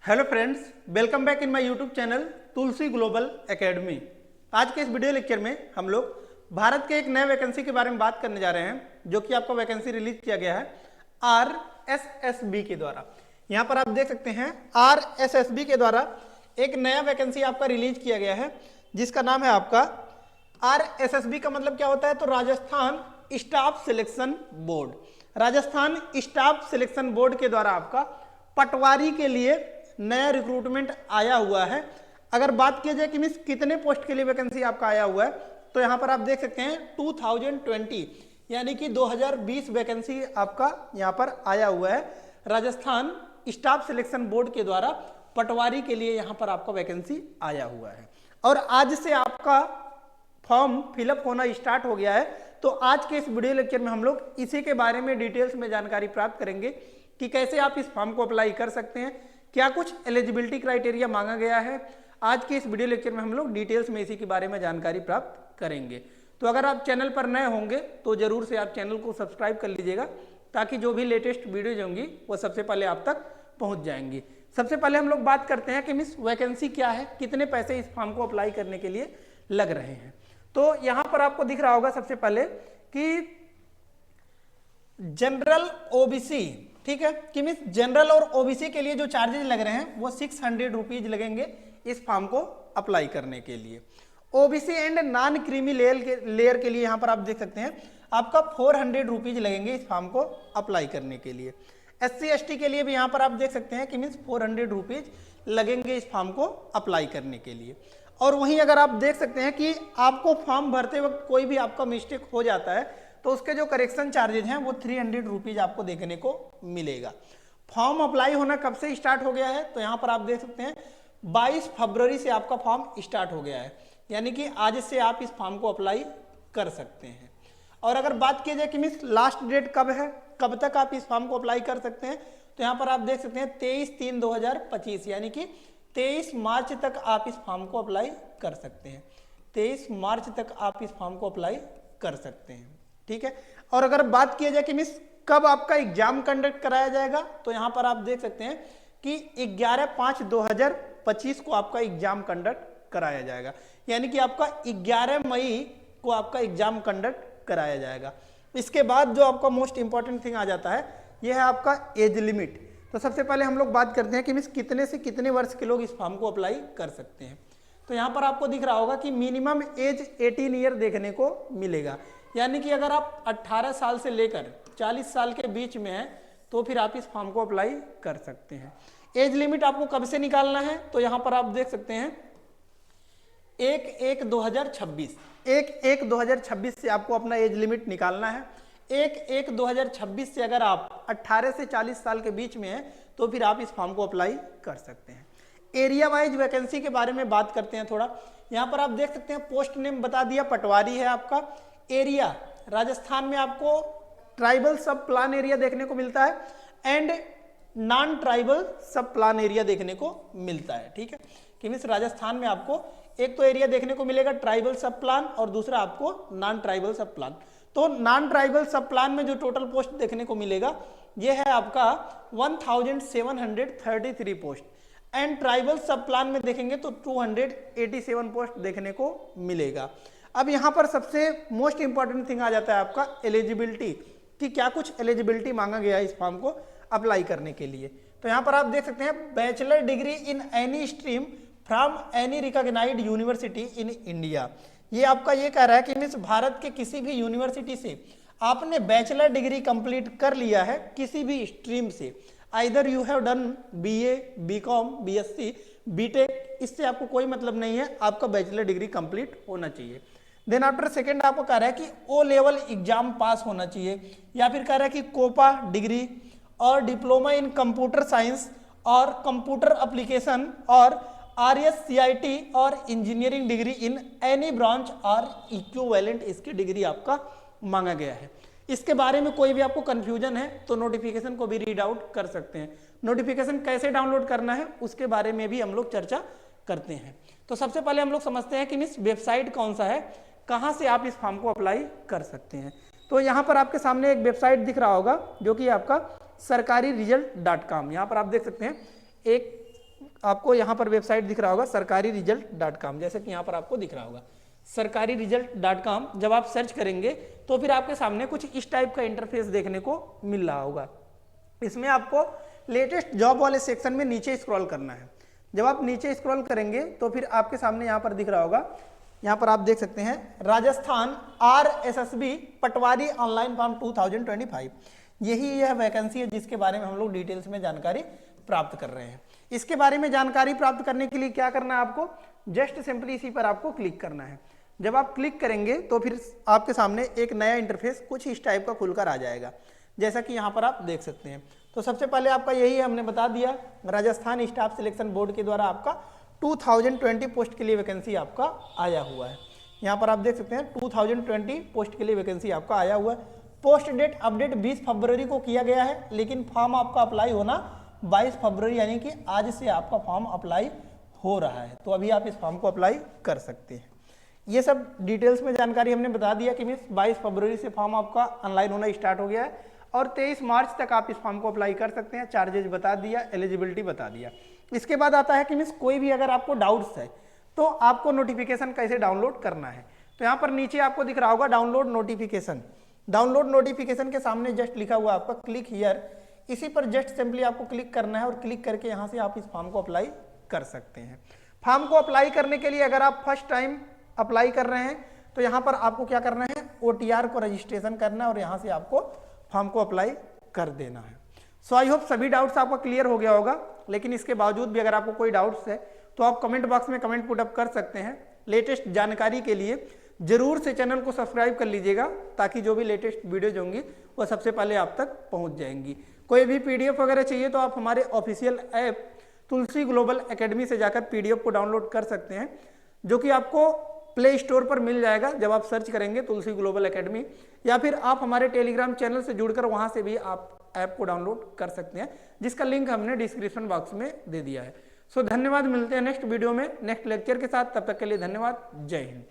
Hello friends, welcome back in my YouTube channel Tulsi global academy. आज के इस video lecture में हम लोग भारत के एक नए वैकेंसी के बारे में बात करने जा रहे हैं, जो कि आपका वैकेंसी रिलीज किया गया है RSSB के द्वारा। यहाँ पर आप देख सकते हैं RSSB के द्वारा एक नया वैकेंसी आपका रिलीज किया गया है, जिसका नाम है आपका RSSB का मतलब क्या होता है, तो Rajasthan staff selection board. Rajasthan staff selection board के द्वारा आपका पटवारी के लिए नया रिक्रूटमेंट आया हुआ है। अगर बात किया जाए कि मीन्स कितने पोस्ट के लिए वैकेंसी आपका आया हुआ है, तो यहाँ पर आप देख सकते हैं 2020 यानी कि 2020 वैकेंसी आपका यहाँ पर आया हुआ है। राजस्थान स्टाफ सिलेक्शन बोर्ड के द्वारा पटवारी के लिए यहाँ पर आपका वैकेंसी आया हुआ है और आज से आपका फॉर्म फिलअप होना स्टार्ट हो गया है। तो आज के इस वीडियो लेक्चर में हम लोग इसी के बारे में डिटेल्स में जानकारी प्राप्त करेंगे कि कैसे आप इस फॉर्म को अप्लाई कर सकते हैं, क्या कुछ एलिजिबिलिटी क्राइटेरिया मांगा गया है। आज के इस वीडियो लेक्चर में हम लोग डिटेल्स में इसी के बारे में जानकारी प्राप्त करेंगे। तो अगर आप चैनल पर नए होंगे तो जरूर से आप चैनल को सब्सक्राइब कर लीजिएगा, ताकि जो भी लेटेस्ट वीडियोज होंगी वो सबसे पहले आप तक पहुंच जाएंगी। सबसे पहले हम लोग बात करते हैं कि मिस वैकेंसी क्या है, कितने पैसे इस फॉर्म को अप्लाई करने के लिए लग रहे हैं। तो यहां पर आपको दिख रहा होगा सबसे पहले कि जनरल ओबीसी, ठीक है, कि मीन्स जनरल और ओबीसी के लिए जो चार्जेस लग रहे हैं वो 600 रुपीज लगेंगे इस फॉर्म को अप्लाई करने के लिए। OBC and non creamy layer के लिए यहाँ पर आप देख सकते हैं आपका 400 रुपीज लगेंगे इस फॉर्म को अप्लाई करने के लिए। SC ST के लिए भी यहाँ पर आप देख सकते हैं कि मीन्स 400 रुपीज लगेंगे इस फॉर्म को अप्लाई करने के लिए। और वहीं अगर आप देख सकते हैं कि आपको फॉर्म भरते वक्त कोई भी आपका मिस्टेक हो जाता है तो उसके जो करेक्शन चार्जेज हैं वो 300 रुपीज आपको देखने को मिलेगा। फॉर्म अप्लाई होना कब से स्टार्ट हो गया है, तो यहाँ पर आप देख सकते हैं 22 फरवरी से आपका फॉर्म स्टार्ट हो गया है, यानी कि आज से आप इस फॉर्म को अप्लाई कर सकते हैं। और अगर बात की जाए कि मीन्स लास्ट डेट कब है, कब तक आप इस फॉर्म को अप्लाई कर सकते हैं, तो यहाँ पर आप देख सकते हैं 23/3/2025 यानी कि 23 मार्च तक आप इस फॉर्म को अप्लाई कर सकते हैं। 23 मार्च तक आप इस फॉर्म को अप्लाई कर सकते हैं, ठीक है। और अगर बात किया जाए कि मिस कब आपका एग्जाम कंडक्ट कराया जाएगा, तो यहां पर आप देख सकते हैं कि 11/5/2025 को आपका एग्जाम कंडक्ट कराया जाएगा, यानी कि आपका 11 मई को आपका एग्जाम कंडक्ट कराया जाएगा। इसके बाद जो आपका मोस्ट इंपॉर्टेंट थिंग आ जाता है यह है आपका एज लिमिट। तो सबसे पहले हम लोग बात करते हैं कि मिस कितने से कितने वर्ष के लोग इस फॉर्म को अप्लाई कर सकते हैं। तो यहाँ पर आपको दिख रहा होगा कि मिनिमम एज 18 ईयर देखने को मिलेगा, यानी कि अगर आप 18 साल से लेकर 40 साल के बीच में हैं तो फिर आप इस फॉर्म को अप्लाई कर सकते हैं। एज लिमिट आपको कब से निकालना है, तो यहाँ पर आप देख सकते हैं 1/1/2026 से आपको अपना एज लिमिट निकालना है। 1/1/2026 से अगर आप 18 से 40 साल के बीच में हैं तो फिर आप इस फॉर्म को अप्लाई कर सकते हैं। एरिया वाइज वैकेंसी के बारे में बात करते हैं थोड़ा। यहाँ पर आप देख सकते हैं पोस्ट नेम बता दिया, पटवारी है आपका। एरिया राजस्थान में आपको ट्राइबल सब प्लान एरिया देखने को मिलता है एंड नॉन ट्राइबल सब प्लान एरिया देखने को मिलता है, ठीक है। कि मीन्स राजस्थान में आपको एक तो एरिया देखने को मिलेगा ट्राइबल सब प्लान और दूसरा आपको नॉन ट्राइबल सब प्लान। तो नॉन ट्राइबल सब प्लान में जो टोटल पोस्ट देखने को मिलेगा यह है आपका 1733 पोस्ट एंड ट्राइबल सब प्लान में देखेंगे तो 287 पोस्ट देखने को मिलेगा। अब यहाँ पर सबसे मोस्ट इंपॉर्टेंट थिंग आ जाता है आपका एलिजिबिलिटी, कि क्या कुछ एलिजिबिलिटी मांगा गया है इस फॉर्म को अप्लाई करने के लिए। तो यहाँ पर आप देख सकते हैं bachelor degree in any stream from any recognised university in India. ये आपका ये कह रहा है कि मीन्स भारत के किसी भी यूनिवर्सिटी से आपने बैचलर डिग्री कंप्लीट कर लिया है किसी भी स्ट्रीम से, either you have done BA, BCom, BSc, BTech, इससे आपको कोई मतलब नहीं है, आपका बैचलर डिग्री कंप्लीट होना चाहिए। देन आफ्टर सेकेंड आपको कह रहा है कि O लेवल एग्जाम पास होना चाहिए, या फिर कह रहा है कि कोपा डिग्री और डिप्लोमा इन कंप्यूटर साइंस और कंप्यूटर एप्लीकेशन और RSCIT और engineering degree in any branch और इक्विवेलेंट, इसकी डिग्री आपका मांगा गया है। इसके बारे में कोई भी आपको कंफ्यूजन है तो नोटिफिकेशन को भी रीड आउट कर सकते हैं। नोटिफिकेशन कैसे डाउनलोड करना है उसके बारे में भी हम लोग चर्चा करते हैं। तो सबसे पहले हम लोग समझते हैं कि मिस वेबसाइट कौन सा है, कहां से आप इस फॉर्म को अप्लाई कर सकते हैं। तो यहां पर आपके सामने एक वेबसाइट दिख रहा होगा जो कि आपका सरकारी रिजल्ट.com। यहां पर आप देख सकते हैं एक आपको यहाँ पर वेबसाइट दिख रहा होगा sarkariresult.com, जैसे कि यहाँ पर आपको दिख रहा होगा sarkariresult.com। जब आप सर्च करेंगे तो फिर आपके सामने कुछ इस टाइप का इंटरफेस देखने को मिल रहा होगा। इसमें आपको लेटेस्ट जॉब वाले सेक्शन में नीचे स्क्रॉल करना है। जब आप नीचे स्क्रॉल करेंगे तो फिर आपके सामने यहाँ पर दिख रहा होगा, यहाँ पर आप देख सकते हैं राजस्थान RSSB पटवारी ऑनलाइन फॉर्म 2025। यह वैकेंसी है जिसके बारे में हम लोग डिटेल्स में जानकारी प्राप्त कर रहे हैं। इसके बारे में जानकारी प्राप्त करने के लिए क्या करना है, आपको जस्ट सिंपली इसी पर आपको क्लिक करना है। जब आप क्लिक करेंगे तो फिर आपके सामने एक नया इंटरफेस कुछ इस टाइप का खुलकर आ जाएगा, जैसा कि यहाँ पर आप देख सकते हैं। तो सबसे पहले आपका यही है, हमने बता दिया राजस्थान स्टाफ सिलेक्शन बोर्ड के द्वारा आपका 2020 पोस्ट के लिए वैकेंसी आपका आया हुआ है। यहाँ पर आप देख सकते हैं 2020 पोस्ट के लिए वैकेंसी आपका आया हुआ है। पोस्ट डेट अपडेट 20 फरवरी को किया गया है, लेकिन फॉर्म आपका अप्लाई होना 22 फरवरी, यानी कि आज से आपका फॉर्म अप्लाई हो रहा है। तो अभी आप इस फॉर्म को अप्लाई कर सकते हैं। ये सब डिटेल्स में जानकारी हमने बता दिया कि मिस 22 फरवरी से फॉर्म आपका ऑनलाइन होना स्टार्ट हो गया है और 23 मार्च तक आप इस फॉर्म को अप्लाई कर सकते हैं। चार्जेज बता दिया, एलिजिबिलिटी बता दिया। इसके बाद आता है कि मिस कोई भी अगर आपको डाउट्स है तो आपको नोटिफिकेशन कैसे डाउनलोड करना है। तो यहाँ पर नीचे आपको दिख रहा होगा डाउनलोड नोटिफिकेशन। डाउनलोड नोटिफिकेशन के सामने जस्ट लिखा हुआ आपका क्लिक हियर, इसी पर जस्ट सिंपली आपको क्लिक करना है और क्लिक करके यहाँ से आप इस फॉर्म को अप्लाई कर सकते हैं। फॉर्म को अप्लाई करने के लिए अगर आप फर्स्ट टाइम अप्लाई कर रहे हैं तो यहाँ पर आपको क्या करना है, OTR को रजिस्ट्रेशन करना है और यहाँ से आपको फॉर्म को अप्लाई कर देना है। सो आई होप सभी डाउट्स आपका क्लियर हो गया होगा, लेकिन इसके बावजूद भी अगर आपको कोई डाउट्स है तो आप कमेंट बॉक्स में कमेंट पुट अप कर सकते हैं। लेटेस्ट जानकारी के लिए जरूर से चैनल को सब्सक्राइब कर लीजिएगा, ताकि जो भी लेटेस्ट वीडियोज होंगी वो सबसे पहले आप तक पहुंच जाएंगी। कोई भी PDF वगैरह चाहिए तो आप हमारे ऑफिशियल ऐप तुलसी ग्लोबल एकेडमी से जाकर PDF को डाउनलोड कर सकते हैं, जो कि आपको प्ले स्टोर पर मिल जाएगा जब आप सर्च करेंगे तुलसी ग्लोबल एकेडमी, या फिर आप हमारे टेलीग्राम चैनल से जुड़कर वहां से भी आप ऐप को डाउनलोड कर सकते हैं, जिसका लिंक हमने डिस्क्रिप्शन बॉक्स में दे दिया है। सो धन्यवाद, मिलते हैं नेक्स्ट वीडियो में नेक्स्ट लेक्चर के साथ। तब तक के लिए धन्यवाद, जय हिंद।